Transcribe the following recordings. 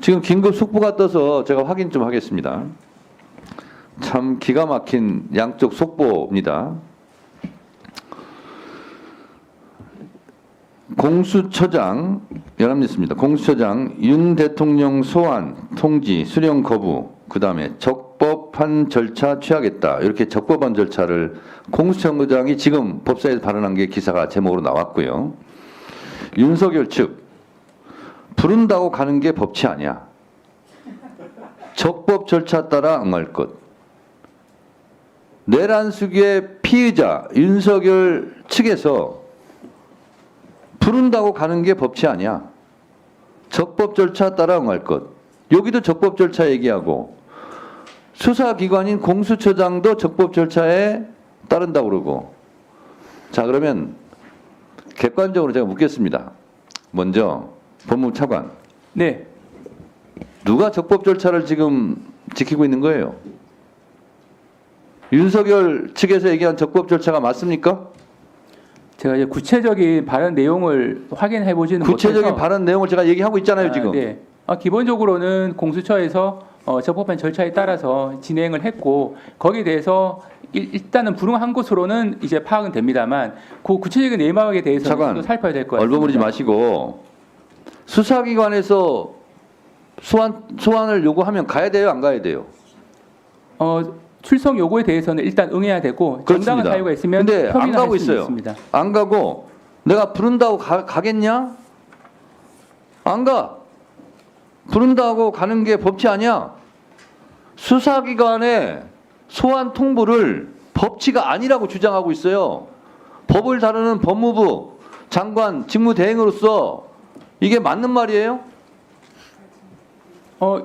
지금 긴급 속보가 떠서 제가 확인 좀 하겠습니다. 참 기가 막힌 양쪽 속보입니다. 공수처장 연합뉴스입니다. 공수처장 윤 대통령 소환 통지 수령 거부 그다음에 적법한 절차 취하겠다 이렇게 적법한 절차를 공수처장이 지금 법사위에서 발언한 게 기사가 제목으로 나왔고요. 윤석열 측 부른다고 가는 게 법치 아니야. 적법 절차 따라 응할 것. 내란숙의 피의자 윤석열 측에서 부른다고 가는 게 법치 아니야. 적법 절차 따라 응할 것. 여기도 적법 절차 얘기하고 수사기관인 공수처장도 적법 절차에 따른다고 그러고. 자, 그러면 객관적으로 제가 묻겠습니다. 먼저 법무부 차관. 네. 누가 적법 절차를 지금 지키고 있는 거예요? 윤석열 측에서 얘기한 적법 절차가 맞습니까? 제가 이제 구체적인 발언 내용을 확인해 보지는 구체적인 못해서 발언 내용을 제가 얘기하고 있잖아요, 지금. 네. 기본적으로는 공수처에서 적법한 절차에 따라서 진행을 했고 거기에 대해서 일단은 불응한 것으로는 이제 파악은 됩니다만 그 구체적인 내막에 대해서는 잠깐, 또 살펴야 될 것 같습니다. 얼버무리지 마시고 수사기관에서 소환을 요구하면 가야 돼요, 안 가야 돼요? 출석 요구에 대해서는 일단 응해야 되고 그렇습니다. 정당한 사유가 있으면 근데 안 협의는 가고 할 수는 있어요. 있습니다. 안 가고 내가 부른다고 가겠냐? 안 가. 부른다고 가는 게 법치 아니야. 수사기관의 소환 통보를 법치가 아니라고 주장하고 있어요. 법을 다루는 법무부 장관 직무대행으로서 이게 맞는 말이에요?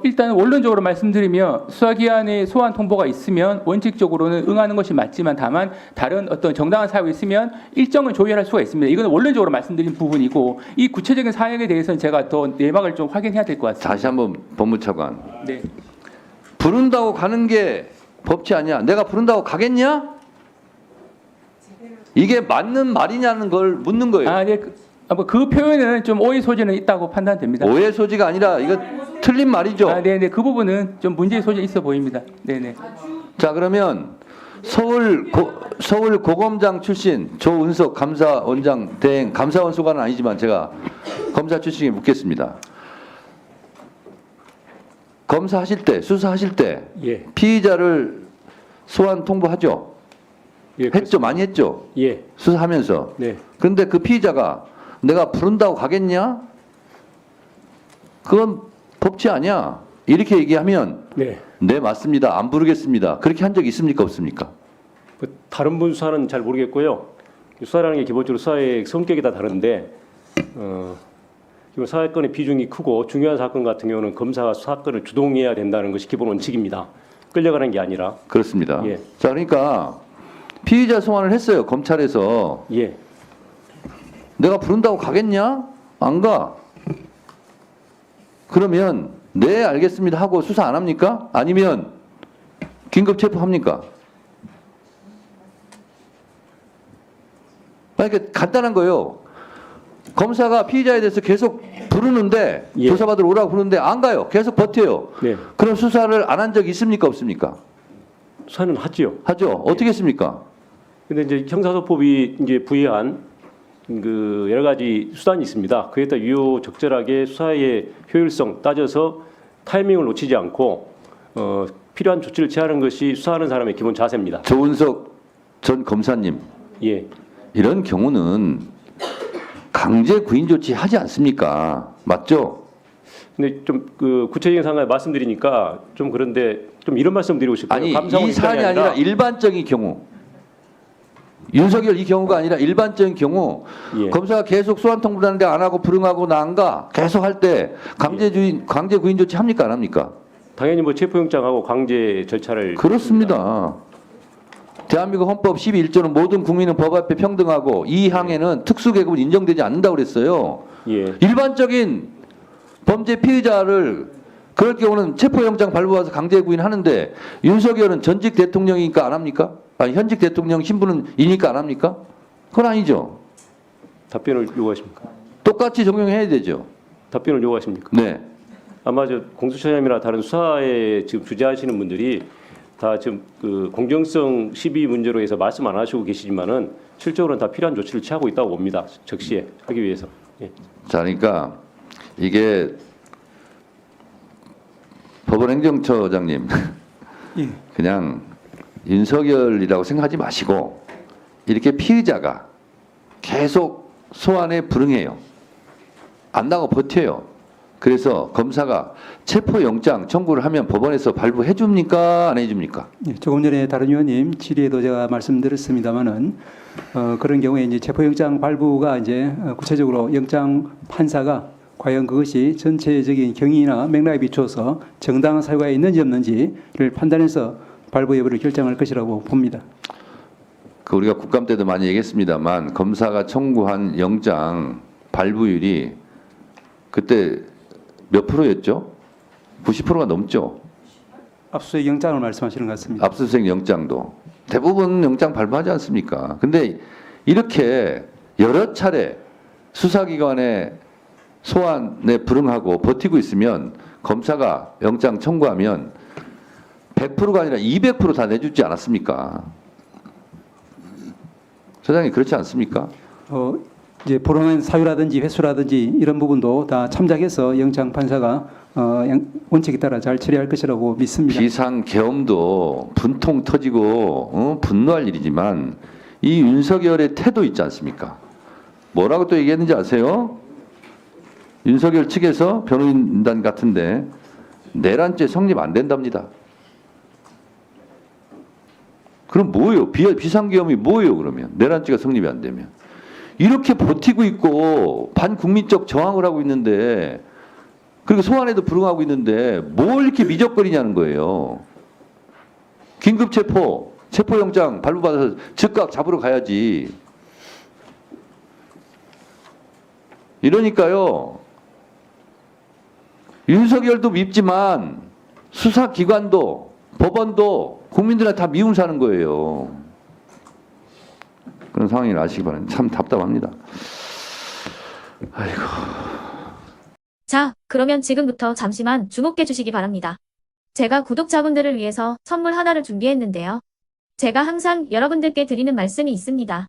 일단 원론적으로 말씀드리면 수사기관의 소환 통보가 있으면 원칙적으로는 응하는 것이 맞지만 다만 다른 어떤 정당한 사유가 있으면 일정을 조율할 수가 있습니다. 이건 원론적으로 말씀드린 부분이고 이 구체적인 사항에 대해서는 제가 더 내막을 좀 확인해야 될 것 같습니다. 다시 한번 법무차관. 네. 부른다고 가는 게 법치 아니야. 내가 부른다고 가겠냐? 이게 맞는 말이냐는 걸 묻는 거예요. 네. 그 표현은 좀 오해 소지는 있다고 판단됩니다. 오해 소지가 아니라 이거 틀린 말이죠. 네네. 그 부분은 좀 문제의 소지 있어 보입니다. 네네. 자, 그러면 서울 고검장 출신 조은석 감사원장 대행 감사원 소관은 아니지만 제가 검사 출신에 묻겠습니다. 검사하실 때 수사하실 때 예. 피의자를 소환 통보하죠. 예, 했죠, 많이 했죠. 예. 수사하면서. 네. 그런데 그 피의자가 내가 부른다고 가겠냐? 그건 법치 아니야. 이렇게 얘기하면 네. 네, 맞습니다. 안 부르겠습니다. 그렇게 한 적 있습니까, 없습니까? 다른 분 수사는 잘 모르겠고요. 수사라는 게 기본적으로 수사의 성격이 다 다른데 기본 사건의 비중이 크고 중요한 사건 같은 경우는 검사가 사건을 주동해야 된다는 것이 기본 원칙입니다. 끌려가는 게 아니라. 그렇습니다. 예. 자, 그러니까 피의자 소환을 했어요, 검찰에서. 예. 내가 부른다고 가겠냐? 안 가. 그러면 네, 알겠습니다 하고 수사 안 합니까? 아니면 긴급 체포합니까? 그러니까 간단한 거예요. 검사가 피의자에 대해서 계속 부르는데 예. 조사받으러 오라고 부르는데 안 가요. 계속 버텨요. 네. 그럼 수사를 안 한 적 있습니까, 없습니까? 수사는 하지요. 하죠. 어떻게 했습니까? 근데 이제 형사소법이 이제 부여한 그 여러 가지 수단이 있습니다. 그에 따라 유효적절하게 수사의 효율성 따져서 타이밍을 놓치지 않고 필요한 조치를 취하는 것이 수사하는 사람의 기본 자세입니다. 조은석 전 검사님, 예. 이런 경우는 강제 구인 조치 하지 않습니까? 맞죠? 근데 좀 그 구체적인 상황을 말씀드리니까 좀 그런데 좀 이런 말씀 드리고 싶어요. 아니, 감사원 이 사안이 입장이 아니라 일반적인 경우, 윤석열 이 경우가 아니라 일반적인 경우, 예. 검사가 계속 소환 통보를 하는데 안 하고 불응하고 나 안 가 계속 할 때 강제 구인 조치 합니까, 안 합니까? 당연히 뭐 체포영장하고 강제 절차를 그렇습니다. 대한민국 헌법 12.1조는 모든 국민은 법 앞에 평등하고 이 항에는 특수계급은 인정되지 않는다고 그랬어요. 예. 일반적인 범죄 피의자를 그럴 경우는 체포영장 발부해서 강제 구인하는데 윤석열은 전직 대통령이니까 안 합니까? 아니, 현직 대통령 신분이니까 안 합니까? 그건 아니죠. 답변을 요구하십니까? 똑같이 적용해야 되죠. 답변을 요구하십니까? 네. 아마 저 공수처장이나 다른 수사에 지금 주재하시는 분들이 다 지금 그 공정성 시비 문제로 해서 말씀 안 하시고 계시지만은 실적으로는 다 필요한 조치를 취하고 있다고 봅니다. 적시에 하기 위해서. 예. 자, 그러니까 이게 법원행정처장님 예. 그냥 윤석열이라고 생각하지 마시고 이렇게 피의자가 계속 소환에 불응해요. 안 나고 버텨요. 그래서 검사가 체포영장 청구를 하면 법원에서 발부해 줍니까? 안 해줍니까? 예, 조금 전에 다른 의원님 질의에도 제가 말씀드렸습니다만은 그런 경우에 이제 체포영장 발부가 이제 구체적으로 영장 판사가 과연 그것이 전체적인 경위나 맥락에 비추어서 정당한 사유가 있는지 없는지를 판단해서 발부 여부를 결정할 것이라고 봅니다. 그 우리가 국감 때도 많이 얘기했습니다만 검사가 청구한 영장 발부율이 그때 몇 프로였죠? 90%가 넘죠. 압수수색 영장을 말씀하시는 것 같습니다. 압수수색 영장도 대부분 영장 발부하지 않습니까? 근데 이렇게 여러 차례 수사기관의 소환에 불응하고 버티고 있으면 검사가 영장 청구하면 100%가 아니라 200%다 내주지 않았습니까? 소장님 그렇지 않습니까? 이제 불응한 사유라든지 횟수라든지 이런 부분도 다 참작해서 영장 판사가 원칙에 따라 잘 처리할 것이라고 믿습니다. 비상계엄도 분통 터지고 분노할 일이지만 이 윤석열의 태도 있지 않습니까? 뭐라고 또 얘기했는지 아세요? 윤석열 측에서 변호인단 같은데 내란죄 성립 안 된답니다. 그럼 뭐예요? 비상계엄이 뭐예요? 그러면 내란죄가 성립이 안 되면 이렇게 버티고 있고 반국민적 저항을 하고 있는데 그리고 소환에도 불응하고 있는데 뭘 이렇게 미적거리냐는 거예요. 긴급 체포영장 발부받아서 즉각 잡으러 가야지. 이러니까요. 윤석열도 밉지만 수사기관도 법원도 국민들한테 다 미움사는 거예요. 그런 상황을 아시기 바랍니다. 참 답답합니다. 아이고. 자, 그러면 지금부터 잠시만 주목해 주시기 바랍니다. 제가 구독자분들을 위해서 선물 하나를 준비했는데요. 제가 항상 여러분들께 드리는 말씀이 있습니다.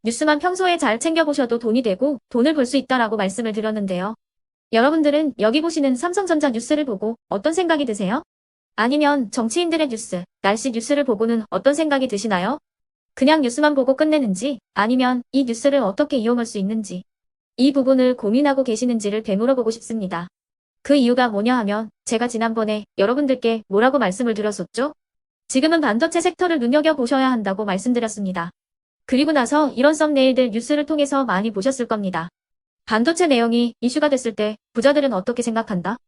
뉴스만 평소에 잘 챙겨보셔도 돈이 되고 돈을 벌 수 있다라고 말씀을 드렸는데요. 여러분들은 여기 보시는 삼성전자 뉴스를 보고 어떤 생각이 드세요? 아니면 정치인들의 뉴스, 날씨 뉴스를 보고는 어떤 생각이 드시나요? 그냥 뉴스만 보고 끝내는지 아니면 이 뉴스를 어떻게 이용할 수 있는지 이 부분을 고민하고 계시는지를 되물어보고 싶습니다. 그 이유가 뭐냐 하면 제가 지난번에 여러분들께 뭐라고 말씀을 드렸었죠? 지금은 반도체 섹터를 눈여겨보셔야 한다고 말씀드렸습니다. 그리고 나서 이런 썸네일들 뉴스를 통해서 많이 보셨을 겁니다. 반도체 내용이 이슈가 됐을 때 부자들은 어떻게 생각한다?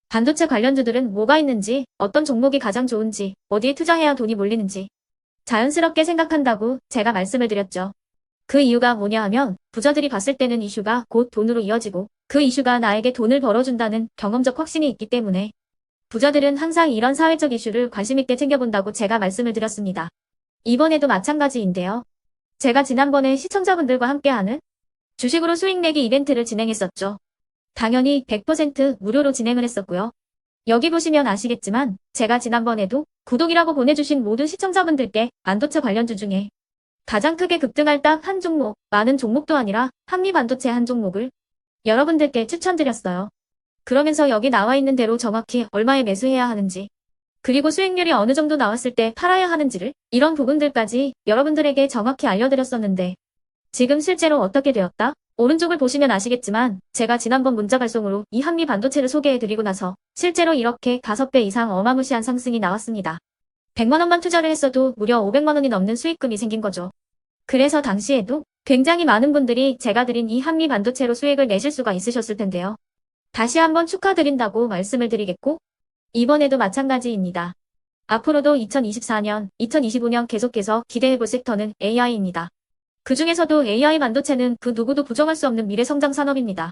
반도체 관련주들은 뭐가 있는지, 어떤 종목이 가장 좋은지, 어디에 투자해야 돈이 몰리는지 자연스럽게 생각한다고 제가 말씀을 드렸죠. 그 이유가 뭐냐 하면 부자들이 봤을 때는 이슈가 곧 돈으로 이어지고 그 이슈가 나에게 돈을 벌어준다는 경험적 확신이 있기 때문에 부자들은 항상 이런 사회적 이슈를 관심있게 챙겨본다고 제가 말씀을 드렸습니다. 이번에도 마찬가지인데요. 제가 지난번에 시청자분들과 함께하는 주식으로 수익 내기 이벤트를 진행했었죠. 당연히 100% 무료로 진행을 했었고요. 여기 보시면 아시겠지만 제가 지난번에도 구독이라고 보내주신 모든 시청자분들께 반도체 관련주 중에 가장 크게 급등할 딱 한 종목, 많은 종목도 아니라 한미반도체 한 종목을 여러분들께 추천드렸어요. 그러면서 여기 나와 있는 대로 정확히 얼마에 매수해야 하는지 그리고 수익률이 어느 정도 나왔을 때 팔아야 하는지를 이런 부분들까지 여러분들에게 정확히 알려드렸었는데 지금 실제로 어떻게 되었다? 오른쪽을 보시면 아시겠지만 제가 지난번 문자 발송으로 이 한미 반도체를 소개해드리고 나서 실제로 이렇게 5배 이상 어마무시한 상승이 나왔습니다. 100만 원만 투자를 했어도 무려 500만 원이 넘는 수익금이 생긴 거죠. 그래서 당시에도 굉장히 많은 분들이 제가 드린 이 한미 반도체로 수익을 내실 수가 있으셨을 텐데요. 다시 한번 축하드린다고 말씀을 드리겠고 이번에도 마찬가지입니다. 앞으로도 2024년, 2025년 계속해서 기대해볼 섹터는 AI입니다. 그 중에서도 AI 반도체는 그 누구도 부정할 수 없는 미래성장 산업입니다.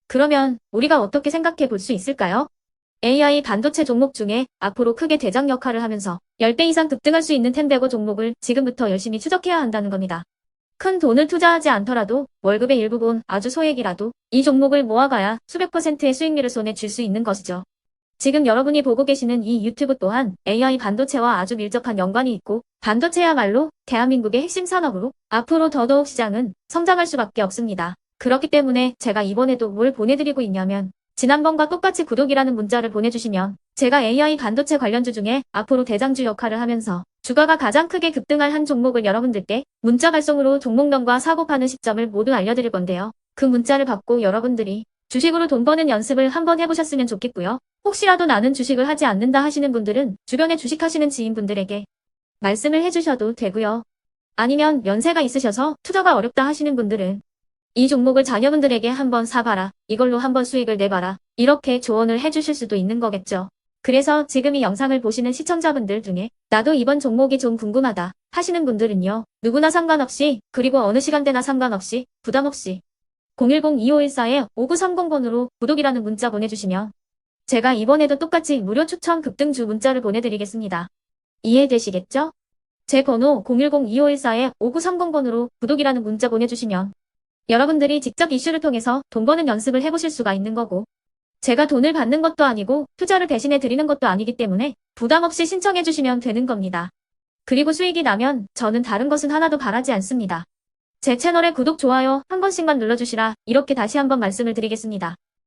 그러면 우리가 어떻게 생각해 볼 수 있을까요? AI 반도체 종목 중에 앞으로 크게 대장 역할을 하면서 10배 이상 급등할 수 있는 텐베고 종목을 지금부터 열심히 추적해야 한다는 겁니다. 큰 돈을 투자하지 않더라도 월급의 일부분 아주 소액이라도 이 종목을 모아가야 수백 %의 수익률을 손에 쥘 수 있는 것이죠. 지금 여러분이 보고 계시는 이 유튜브 또한 AI 반도체와 아주 밀접한 연관이 있고 반도체야말로 대한민국의 핵심 산업으로 앞으로 더더욱 시장은 성장할 수밖에 없습니다. 그렇기 때문에 제가 이번에도 뭘 보내드리고 있냐면 지난번과 똑같이 구독이라는 문자를 보내주시면 제가 AI 반도체 관련주 중에 앞으로 대장주 역할을 하면서 주가가 가장 크게 급등할 한 종목을 여러분들께 문자 발송으로 종목명과 사고 파는 시점을 모두 알려드릴 건데요. 그 문자를 받고 여러분들이 주식으로 돈 버는 연습을 한번 해보셨으면 좋겠고요. 혹시라도 나는 주식을 하지 않는다 하시는 분들은 주변에 주식하시는 지인분들에게 말씀을 해주셔도 되고요. 아니면 연세가 있으셔서 투자가 어렵다 하시는 분들은 이 종목을 자녀분들에게 한번 사봐라. 이걸로 한번 수익을 내봐라. 이렇게 조언을 해주실 수도 있는 거겠죠. 그래서 지금 이 영상을 보시는 시청자분들 중에 나도 이번 종목이 좀 궁금하다 하시는 분들은요. 누구나 상관없이 그리고 어느 시간대나 상관없이 부담 없이 010-2514-5930번으로 구독이라는 문자 보내주시면 제가 이번에도 똑같이 무료 추천 급등주 문자를 보내드리겠습니다. 이해되시겠죠? 제 번호 010-2514-5930번으로 구독이라는 문자 보내주시면 여러분들이 직접 이슈를 통해서 돈 버는 연습을 해보실 수가 있는 거고 제가 돈을 받는 것도 아니고 투자를 대신해 드리는 것도 아니기 때문에 부담 없이 신청해 주시면 되는 겁니다. 그리고 수익이 나면 저는 다른 것은 하나도 바라지 않습니다. 제 채널에 구독, 좋아요 한 번씩만 눌러주시라 이렇게 다시 한번 말씀을 드리겠습니다.